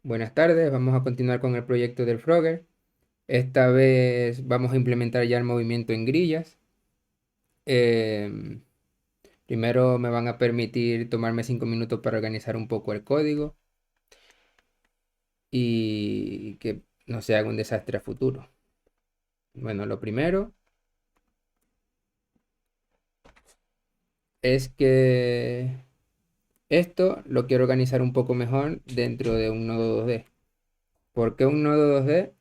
Buenas tardes, vamos a continuar con el proyecto del Frogger. Esta vez vamos a implementar ya el movimiento en grillas. Em, Primero me van a permitir tomarme 5 minutos para organizar un poco el código y que no se haga un desastre a futuro. Bueno, lo primero es que esto lo quiero organizar un poco mejor dentro de un nodo 2D. ¿Por qué un nodo 2D?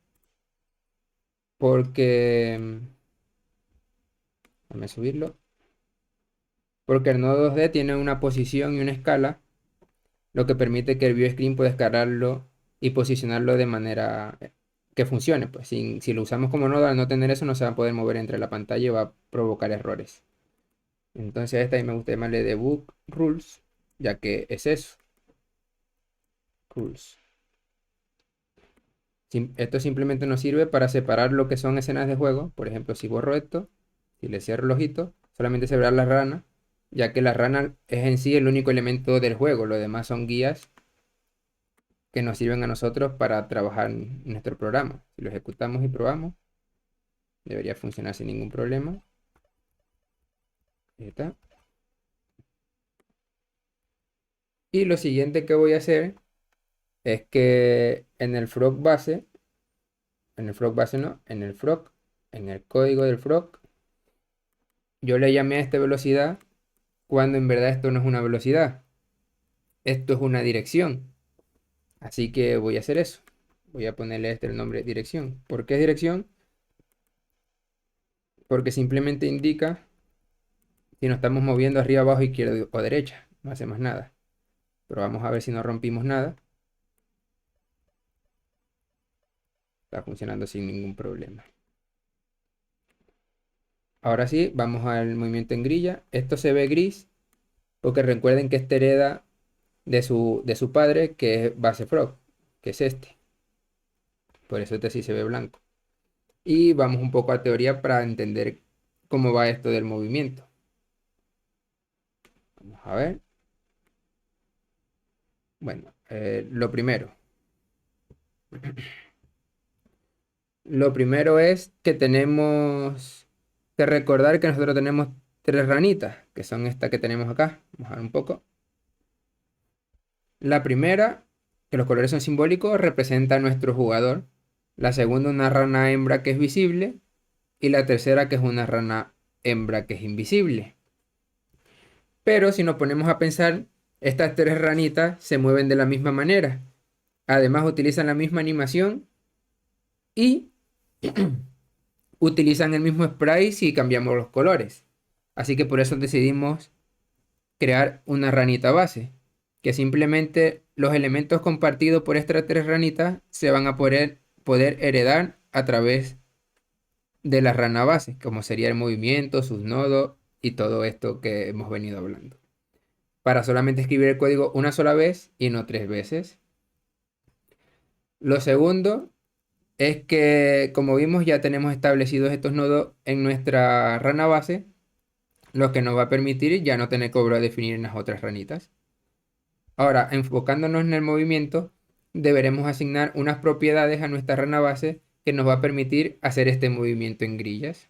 Porque, déjame subirlo. Porque el nodo 2D tiene una posición y una escala, lo que permite que el view screen pueda escalarlo y posicionarlo de manera que funcione. Pues si lo usamos como nodo, al no tener eso, no se va a poder mover entre la pantalla y va a provocar errores. Entonces, a esta a mí me gusta llamarle debug rules, ya que es eso, rules. Esto simplemente nos sirve para separar lo que son escenas de juego. Por ejemplo, si borro esto, si le cierro el ojito, solamente se verá la rana, ya que la rana es en sí el único elemento del juego. Lo demás son guías que nos sirven a nosotros para trabajar en nuestro programa. Si lo ejecutamos y probamos, debería funcionar sin ningún problema. Ahí está. Y lo siguiente que voy a hacer es que en el frog base, en el frog base no, en el frog, en el código del frog, yo le llamé a esta velocidad cuando en verdad esto no es una velocidad, esto es una dirección. Así que voy a hacer eso. Voy a ponerle este el nombre dirección. ¿Por qué es dirección? Porque simplemente indica si nos estamos moviendo arriba, abajo, izquierda o derecha. No hace más nada. Pero vamos a ver si no rompimos nada. Está funcionando sin ningún problema. Ahora sí, vamos al movimiento en grilla. Esto se ve gris porque recuerden que este hereda de su padre, que es base frog, que es este. Por eso este sí se ve blanco. Y vamos un poco a teoría para entender cómo va esto del movimiento. Vamos a ver. Bueno, lo primero. Lo primero es que tenemos que recordar que nosotros tenemos tres ranitas, que son estas que tenemos acá. Vamos a ver un poco. La primera, que los colores son simbólicos, representa a nuestro jugador. La segunda, una rana hembra que es visible. Y la tercera, que es una rana hembra que es invisible. Pero si nos ponemos a pensar, estas tres ranitas se mueven de la misma manera. Además, utilizan la misma animación y utilizan el mismo spray si cambiamos los colores. Así que por eso decidimos crear una ranita base, que simplemente los elementos compartidos por estas tres ranitas se van a poder heredar a través de la rana base, como sería el movimiento, sus nodos y todo esto que hemos venido hablando. Para solamente escribir el código una sola vez y no tres veces. Lo segundo es que, como vimos, ya tenemos establecidos estos nodos en nuestra rana base, lo que nos va a permitir ya no tener que volver a definir en las otras ranitas. Ahora, enfocándonos en el movimiento, deberemos asignar unas propiedades a nuestra rana base que nos va a permitir hacer este movimiento en grillas.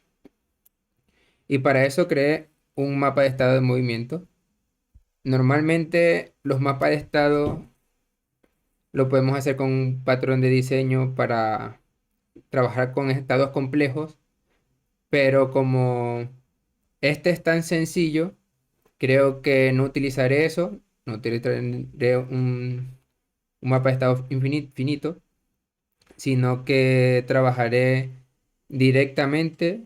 Y para eso creé un mapa de estado de movimiento. Normalmente los mapas de estado lo podemos hacer con un patrón de diseño para trabajar con estados complejos, pero como este es tan sencillo, creo que no utilizaré eso, no utilizaré un mapa de estado finito, sino que trabajaré directamente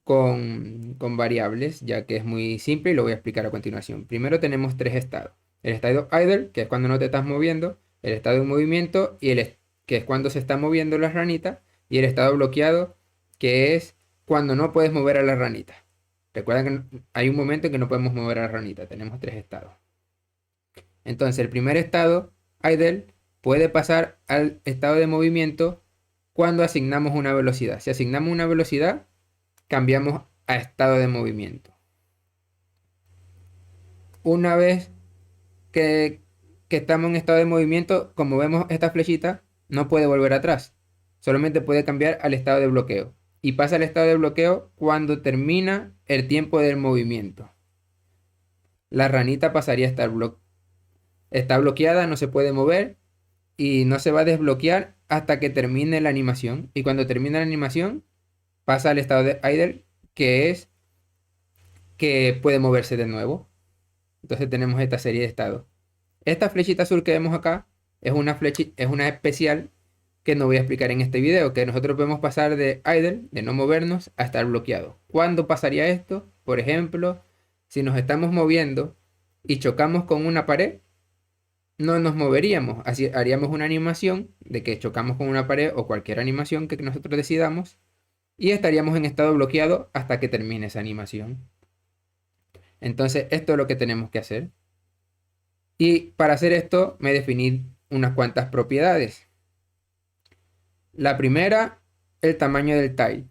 con variables, ya que es muy simple y lo voy a explicar a continuación. Primero tenemos tres estados. El estado idle, que es cuando no te estás moviendo, el estado en movimiento, que es cuando se está moviendo la ranita, y el estado bloqueado, que es cuando no puedes mover a la ranita. Recuerda que hay un momento en que no podemos mover a la ranita, tenemos tres estados. Entonces, el primer estado, idle, puede pasar al estado de movimiento cuando asignamos una velocidad. Si asignamos una velocidad, cambiamos a estado de movimiento. Una vez que, que estamos en estado de movimiento, como vemos esta flechita, no puede volver atrás. Solamente puede cambiar al estado de bloqueo. Y pasa al estado de bloqueo cuando termina el tiempo del movimiento. La ranita pasaría a estar está bloqueada, no se puede mover y no se va a desbloquear hasta que termine la animación. Y cuando termina la animación, pasa al estado de idle, que es que puede moverse de nuevo. Entonces tenemos esta serie de estados. Esta flechita azul que vemos acá es una especial que no voy a explicar en este video, que nosotros podemos pasar de idle, de no movernos, a estar bloqueado. ¿Cuándo pasaría esto? Por ejemplo, si nos estamos moviendo y chocamos con una pared, no nos moveríamos. Así haríamos una animación de que chocamos con una pared o cualquier animación que nosotros decidamos y estaríamos en estado bloqueado hasta que termine esa animación. Entonces, esto es lo que tenemos que hacer. Y para hacer esto, me definí unas cuantas propiedades. La primera, el tamaño del tile.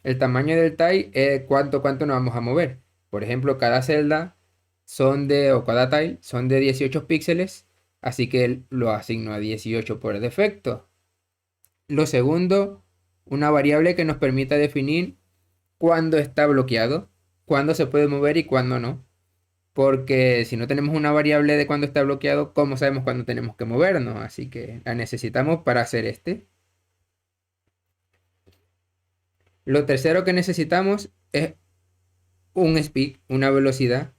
El tamaño del tile es cuánto nos vamos a mover. Por ejemplo, cada celda o cada tile son de 18 píxeles, así que lo asigno a 18 por defecto. Lo segundo, una variable que nos permita definir cuándo está bloqueado, cuándo se puede mover y cuándo no. Porque si no tenemos una variable de cuándo está bloqueado, ¿cómo sabemos cuándo tenemos que movernos? Así que la necesitamos para hacer este. Lo tercero que necesitamos es un speed, una velocidad,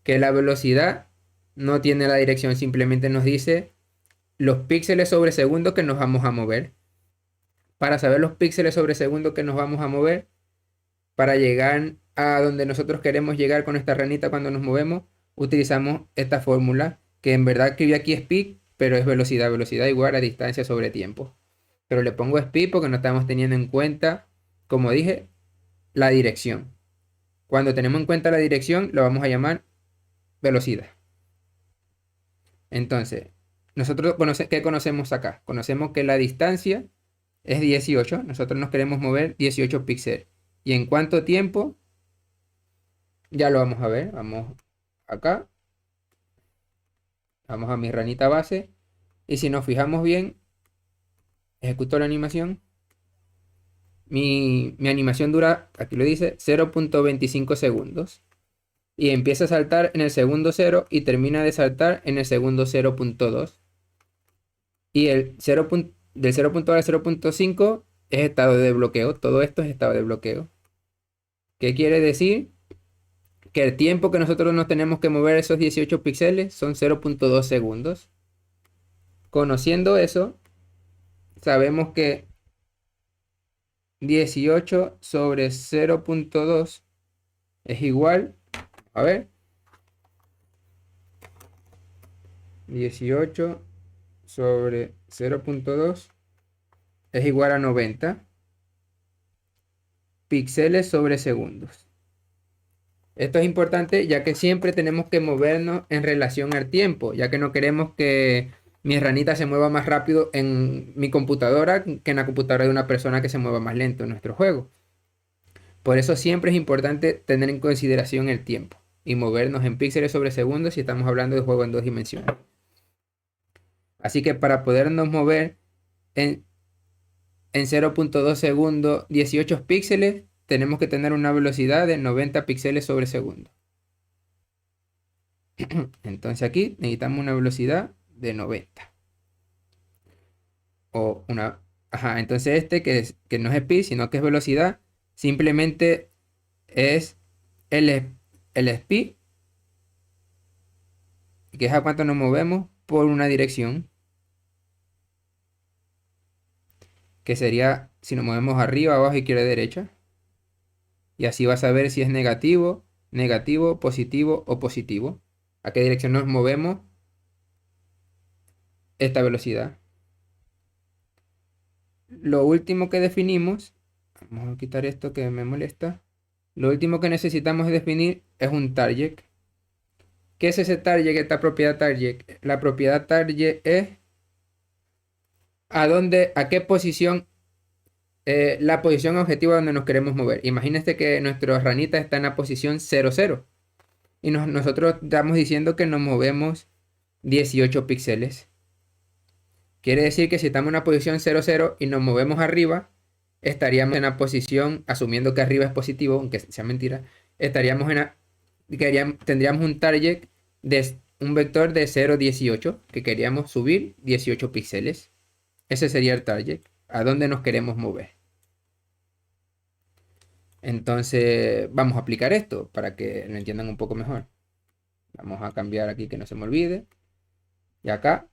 que la velocidad no tiene la dirección, simplemente nos dice los píxeles sobre segundo que nos vamos a mover. Para saber los píxeles sobre segundo que nos vamos a mover, para llegar a donde nosotros queremos llegar con esta ranita cuando nos movemos, utilizamos esta fórmula, que en verdad escribí aquí speed, pero es velocidad, velocidad igual a distancia sobre tiempo. Pero le pongo speed porque no estamos teniendo en cuenta, como dije, la dirección. Cuando tenemos en cuenta la dirección, lo vamos a llamar velocidad. Entonces, nosotros ¿qué conocemos acá? Conocemos que la distancia es 18. Nosotros nos queremos mover 18 píxeles. ¿Y en cuánto tiempo? Ya lo vamos a ver. Vamos acá. Vamos a mi ranita base. Y si nos fijamos bien, ejecuto la animación. Mi animación dura, aquí lo dice, 0.25 segundos. Y empieza a saltar en el segundo 0 y termina de saltar en el segundo 0.2. Y del 0.2 al 0.5 es estado de bloqueo. Todo esto es estado de bloqueo. ¿Qué quiere decir? Que el tiempo que nosotros nos tenemos que mover esos 18 píxeles son 0.2 segundos. Conociendo eso, sabemos que 18 sobre 0.2 es igual, a ver, 18 sobre 0.2 es igual a 90 píxeles sobre segundos. Esto es importante ya que siempre tenemos que movernos en relación al tiempo, ya que no queremos que mi ranita se mueva más rápido en mi computadora que en la computadora de una persona que se mueva más lento en nuestro juego. Por eso siempre es importante tener en consideración el tiempo y movernos en píxeles sobre segundos si estamos hablando de juego en 2 dimensiones. Así que para podernos mover en 0.2 segundos 18 píxeles, tenemos que tener una velocidad de 90 píxeles sobre segundo. Entonces aquí necesitamos una velocidad de 90. O una... Ajá, entonces que no es speed, sino que es velocidad, simplemente es el speed, que es a cuánto nos movemos por una dirección, que sería si nos movemos arriba, abajo, izquierda, derecha. Y así vas a ver si es negativo, negativo, positivo o positivo. ¿A qué dirección nos movemos esta velocidad? Lo último que definimos, vamos a quitar esto que me molesta. Lo último que necesitamos definir es un target. ¿Qué es ese target, esta propiedad target? La propiedad target es a qué posición, la posición objetiva donde nos queremos mover. Imagínense que nuestra ranita está en la posición 0, 0. Y nosotros estamos diciendo que nos movemos 18 píxeles. Quiere decir que si estamos en una posición 0, 0 y nos movemos arriba, estaríamos en la posición, asumiendo que arriba es positivo, aunque sea mentira, estaríamos en la, tendríamos un target de un vector de 0, 18, que queríamos subir 18 píxeles. Ese sería el target, a dónde nos queremos mover. Entonces, vamos a aplicar esto para que lo entiendan un poco mejor. Vamos a cambiar aquí que no se me olvide. Y acá,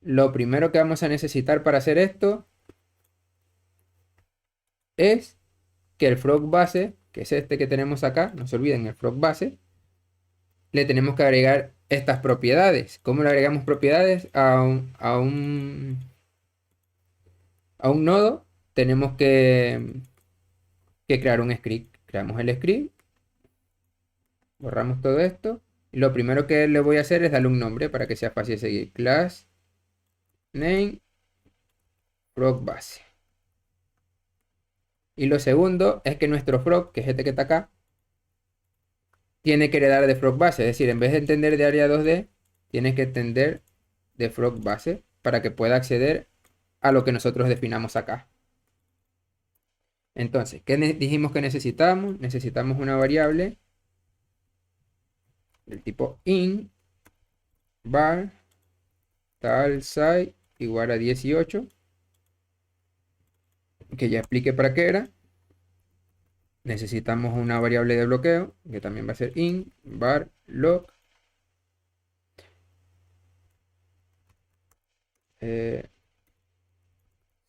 lo primero que vamos a necesitar para hacer esto es que el frog base, que es este que tenemos acá, no se olviden, el frog base, le tenemos que agregar estas propiedades. ¿Cómo le agregamos propiedades a un nodo? Tenemos que crear un script. Creamos el script, borramos todo esto. Y lo primero que le voy a hacer es darle un nombre para que sea fácil de seguir. Class name frog base. Y lo segundo es que nuestro frog, que es este que está acá, tiene que heredar de frog base. Es decir, en vez de entender de área 2D, tiene que entender de frog base para que pueda acceder a lo que nosotros definamos acá. Entonces, ¿qué dijimos que necesitamos? Necesitamos una variable del tipo int var tal size igual a 18, que ya expliqué para qué era. Necesitamos una variable de bloqueo, que también va a ser int var lock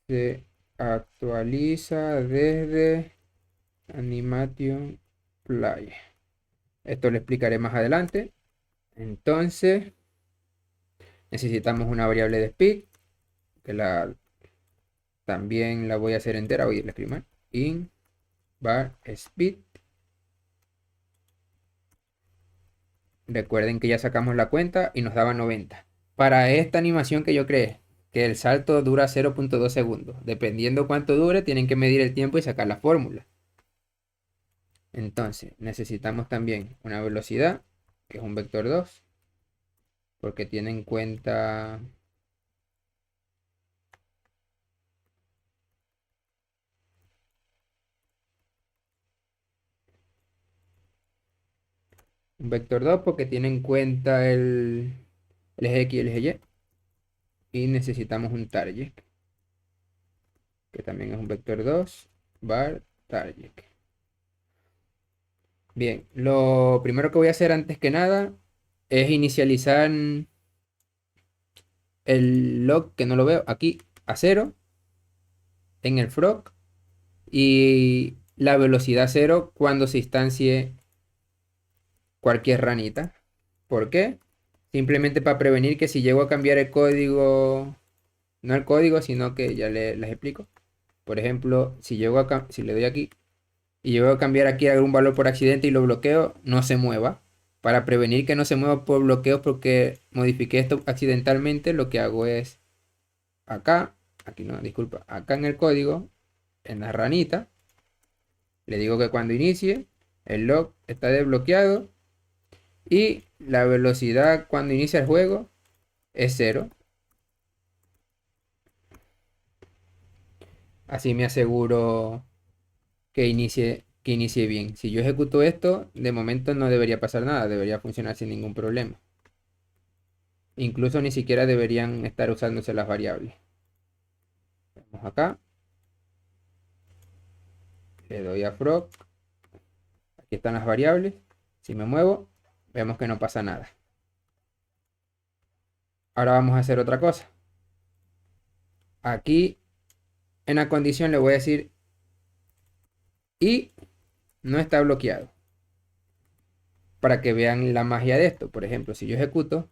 se actualiza desde animation play. Esto lo explicaré más adelante. Entonces, necesitamos una variable de speed, que también la voy a hacer entera, voy a escribir mal. Int var speed. Recuerden que ya sacamos la cuenta y nos daba 90. Para esta animación que yo creé, que el salto dura 0.2 segundos. Dependiendo cuánto dure, tienen que medir el tiempo y sacar la fórmula. Entonces, necesitamos también una velocidad, que es un vector 2, porque tiene en cuenta un vector 2 porque tiene en cuenta el eje X y el eje Y. Y necesitamos un target, que también es un vector 2, var target. Bien, lo primero que voy a hacer antes que nada es inicializar el log, que no lo veo, aquí a 0 en el frog, y la velocidad 0 cuando se instancie cualquier ranita. ¿Por qué? Simplemente para prevenir que si llego a cambiar el código, no el código, sino que ya les explico. Por ejemplo, si le doy aquí y llego a cambiar aquí algún valor por accidente y lo bloqueo, no se mueva. Para prevenir que no se mueva por bloqueos porque modifiqué esto accidentalmente, lo que hago es acá, aquí no, disculpa, acá en el código, en la ranita, le digo que cuando inicie, el log está desbloqueado y la velocidad cuando inicia el juego es 0. Así me aseguro que inicie bien. Si yo ejecuto esto, de momento no debería pasar nada, debería funcionar sin ningún problema. Incluso ni siquiera deberían estar usándose las variables. Vamos acá, le doy a frog, aquí están las variables. Si me muevo, vemos que no pasa nada. Ahora vamos a hacer otra cosa. Aquí en la condición le voy a decir y no está bloqueado. Para que vean la magia de esto. Por ejemplo, si yo ejecuto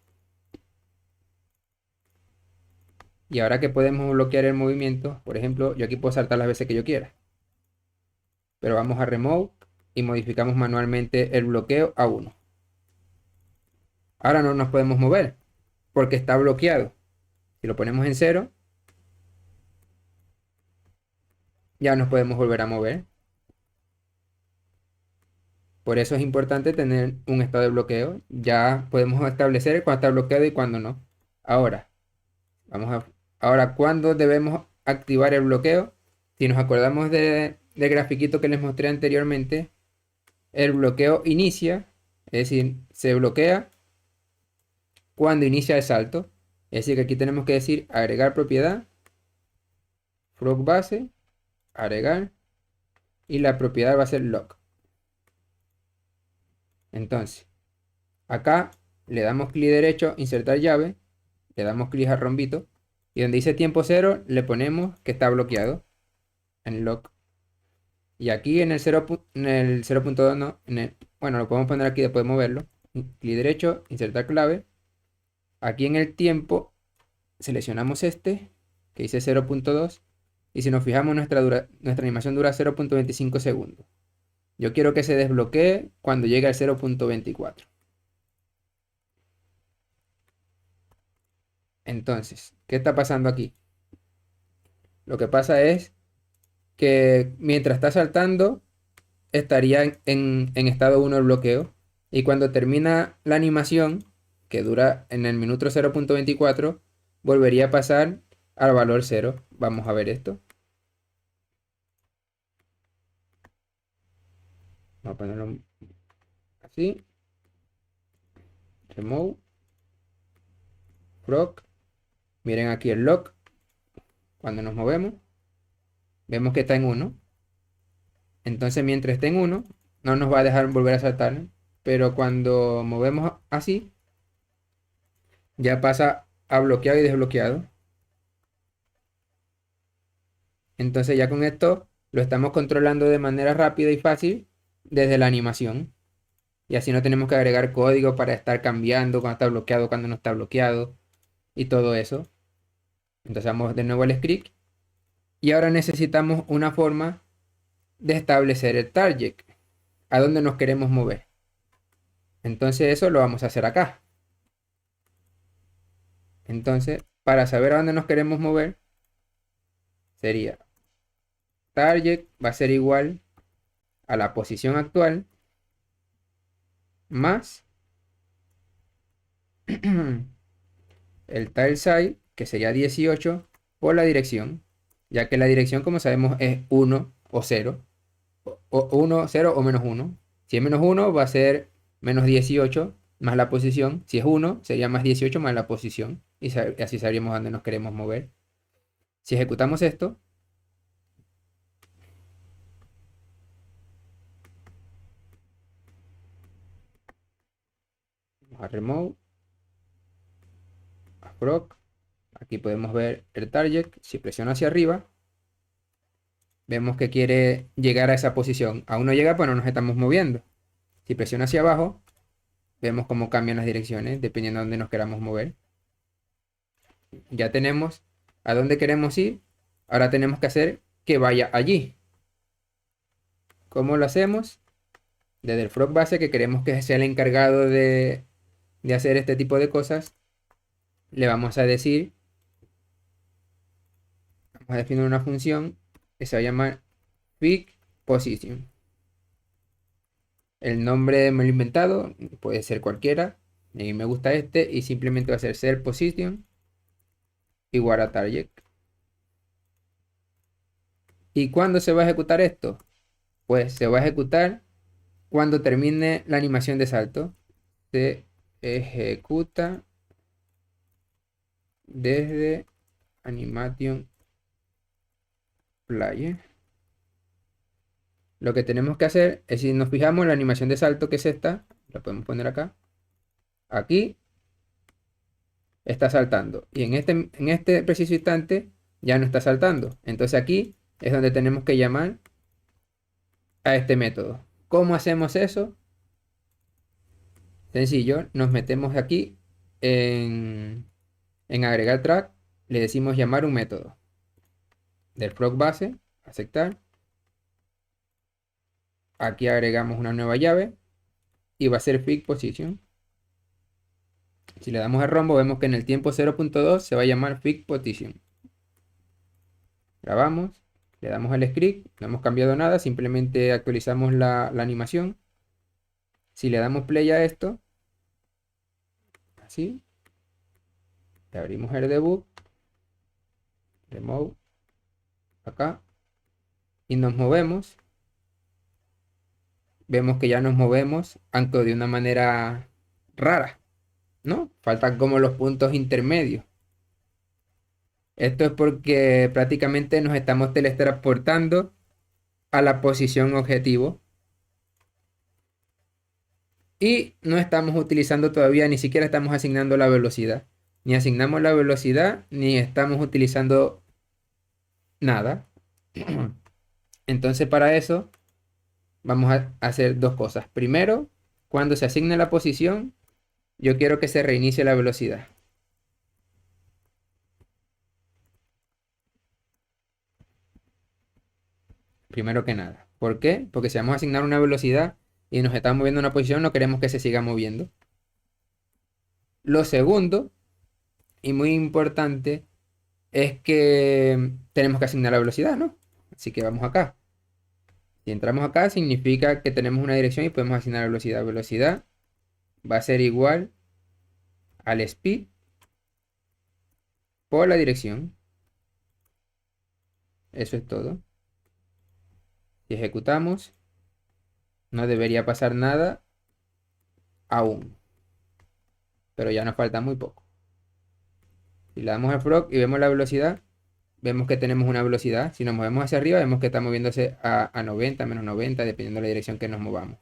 y ahora que podemos bloquear el movimiento, por ejemplo, yo aquí puedo saltar las veces que yo quiera. Pero vamos a remove y modificamos manualmente el bloqueo a 1. Ahora no nos podemos mover porque está bloqueado. Si lo ponemos en 0, ya nos podemos volver a mover. Por eso es importante tener un estado de bloqueo. Ya podemos establecer cuándo está bloqueado y cuándo no. Ahora, vamos a, ahora, ¿cuándo debemos activar el bloqueo? Si nos acordamos del grafiquito que les mostré anteriormente, el bloqueo inicia, es decir, se bloquea cuando inicia el salto. Es decir, que aquí tenemos que decir agregar propiedad, frog base, agregar, y la propiedad va a ser lock. Entonces, acá le damos clic derecho, insertar llave, le damos clic al rombito, y donde dice tiempo cero, le ponemos que está bloqueado en lock. Y aquí en el 0.2 no, bueno, lo podemos poner aquí después de moverlo. Clic derecho, insertar clave. Aquí en el tiempo seleccionamos este, que dice 0.2. Y si nos fijamos, nuestra animación dura 0.25 segundos. Yo quiero que se desbloquee cuando llegue al 0.24. Entonces, ¿qué está pasando aquí? Lo que pasa es que mientras está saltando, estaría en estado 1 el bloqueo. Y cuando termina la animación, que dura en el minuto 0.24, volvería a pasar al valor 0. Vamos a ver esto. Vamos a ponerlo así. Remove. Frog. Miren aquí el lock. Cuando nos movemos, vemos que está en 1. Entonces mientras esté en 1, no nos va a dejar volver a saltar. Pero cuando movemos así, ya pasa a bloqueado y desbloqueado. Entonces ya con esto lo estamos controlando de manera rápida y fácil desde la animación. Y así no tenemos que agregar código para estar cambiando cuando está bloqueado, cuando no está bloqueado y todo eso. Entonces vamos de nuevo al script. Y ahora necesitamos una forma de establecer el target, a dónde nos queremos mover. Entonces eso lo vamos a hacer acá. Entonces, para saber a dónde nos queremos mover, sería target va a ser igual a la posición actual más el tile size, que sería 18, por la dirección, ya que la dirección, como sabemos, es 1 o 0, o 1, 0 o menos 1. Si es menos 1, va a ser menos 18 más la posición. Si es 1, sería más 18 más la posición. Y así sabríamos dónde nos queremos mover. Si ejecutamos esto, vamos a remove, a proc. Aquí podemos ver el target. Si presiono hacia arriba, vemos que quiere llegar a esa posición. Aún no llega, pero nos estamos moviendo. Si presiono hacia abajo, vemos cómo cambian las direcciones dependiendo de dónde nos queramos mover. Ya tenemos a dónde queremos ir. Ahora tenemos que hacer que vaya allí. ¿Cómo lo hacemos? Desde el frog base, que queremos que sea el encargado de hacer este tipo de cosas, le vamos a decir, vamos a definir una función que se va a llamar fig position. El nombre me lo he inventado, puede ser cualquiera. A mí me gusta este y simplemente va a ser set position igual a target. ¿Y cuándo se va a ejecutar esto? Pues se va a ejecutar cuando termine la animación de salto. Se ejecuta desde animation player. Lo que tenemos que hacer es, si nos fijamos en la animación de salto, que es esta, la podemos poner acá. Aquí está saltando. Y en este preciso instante ya no está saltando. Entonces aquí es donde tenemos que llamar a este método. ¿Cómo hacemos eso? Sencillo, nos metemos aquí en agregar track, le decimos llamar un método del frog base, aceptar. Aquí agregamos una nueva llave y va a ser fig position. Si le damos al rombo, vemos que en el tiempo 0.2 se va a llamar fig position. Grabamos, le damos al script, no hemos cambiado nada, simplemente actualizamos la animación. Si le damos play a esto, así, le abrimos el debug, remove, acá, y nos movemos, vemos que ya nos movemos, aunque de una manera rara, ¿no? Faltan como los puntos intermedios. Esto es porque prácticamente nos estamos teletransportando a la posición objetivo y no estamos utilizando todavía, ni siquiera estamos asignando la velocidad. Ni asignamos la velocidad, ni estamos utilizando nada. Entonces para eso vamos a hacer dos cosas. Primero, cuando se asigne la posición, yo quiero que se reinicie la velocidad. Primero que nada. ¿Por qué? Porque si vamos a asignar una velocidad y nos estamos moviendo en una posición, no queremos que se siga moviendo. Lo segundo, y muy importante, es que tenemos que asignar la velocidad, ¿no? Así que vamos acá. Si entramos acá, significa que tenemos una dirección y podemos asignar la velocidad. Velocidad va a ser igual al speed por la dirección. Eso es todo. Si ejecutamos, no debería pasar nada aún. Pero ya nos falta muy poco. Si le damos al frog y vemos la velocidad, vemos que tenemos una velocidad. Si nos movemos hacia arriba, vemos que está moviéndose a 90, menos 90, dependiendo de la dirección que nos movamos.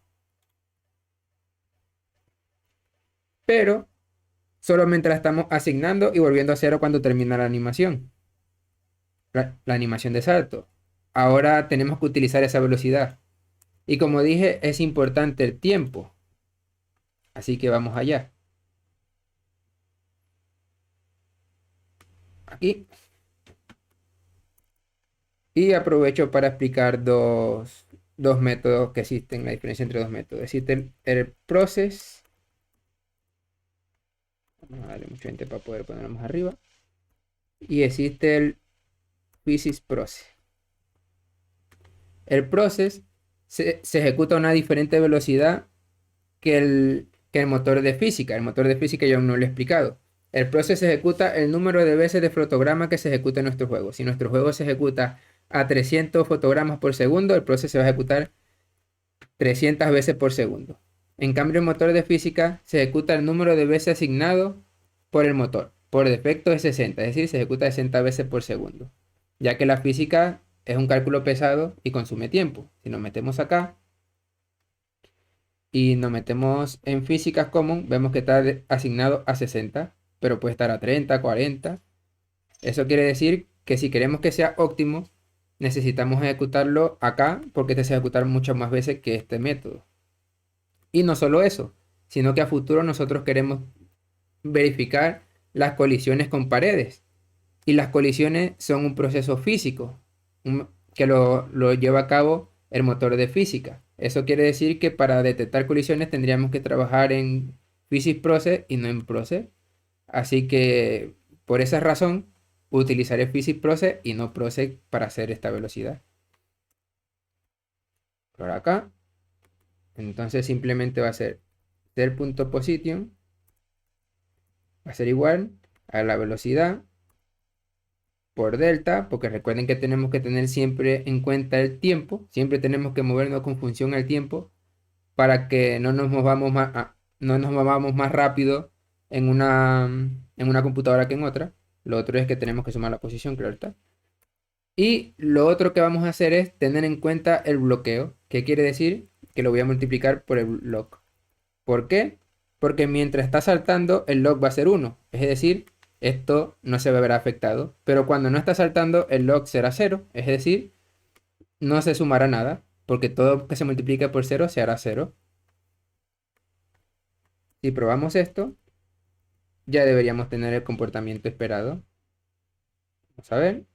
Pero solo mientras estamos asignando y volviendo a cero cuando termina la animación. La animación de salto. Ahora tenemos que utilizar esa velocidad. Y como dije, es importante el tiempo. Así que vamos allá. Aquí. Y aprovecho para explicar dos métodos que existen, la diferencia entre dos métodos. Existe el process. Vamos a darle mucho gente para poder ponerlo más arriba. Y existe el physics process. El process se ejecuta a una diferente velocidad que el motor de física. El motor de física yo no lo he explicado. El process ejecuta el número de veces de fotograma que se ejecuta en nuestro juego. Si nuestro juego se ejecuta a 300 fotogramas por segundo, el process se va a ejecutar 300 veces por segundo. En cambio, el motor de física se ejecuta el número de veces asignado por el motor. Por defecto es 60, es decir, se ejecuta 60 veces por segundo. Ya que la física es un cálculo pesado y consume tiempo. Si nos metemos acá y nos metemos en físicas común, vemos que está asignado a 60, pero puede estar a 30, 40. Eso quiere decir que si queremos que sea óptimo, necesitamos ejecutarlo acá porque este se ejecutar muchas más veces que este método. Y no solo eso, sino que a futuro nosotros queremos verificar las colisiones con paredes. Y las colisiones son un proceso físico que lo lleva a cabo el motor de física. Eso quiere decir que para detectar colisiones tendríamos que trabajar en Physics Process y no en Process. Así que por esa razón utilizaré Physics Process y no Process para hacer esta velocidad. Por acá. Entonces simplemente va a ser del.position va a ser igual a la velocidad por delta, porque recuerden que tenemos que tener siempre en cuenta el tiempo, siempre tenemos que movernos con función al tiempo para que no nos movamos más rápido en una computadora que en otra. Lo otro es que tenemos que sumar la posición, claro está. Y lo otro que vamos a hacer es tener en cuenta el bloqueo, que quiere decir que lo voy a multiplicar por el log. ¿Por qué? Porque mientras está saltando, el log va a ser 1. Es decir, esto no se verá afectado. Pero cuando no está saltando, el log será 0. Es decir, no se sumará nada. Porque todo que se multiplique por 0 se hará 0. Si probamos esto, ya deberíamos tener el comportamiento esperado. Vamos a ver.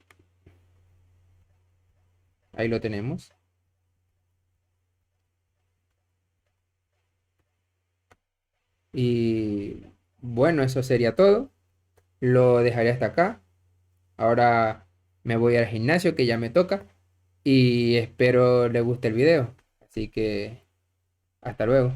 Ahí lo tenemos. Y bueno, eso sería todo. Lo dejaré hasta acá. Ahora me voy al gimnasio que ya me toca. Y espero les guste el video. Así que hasta luego.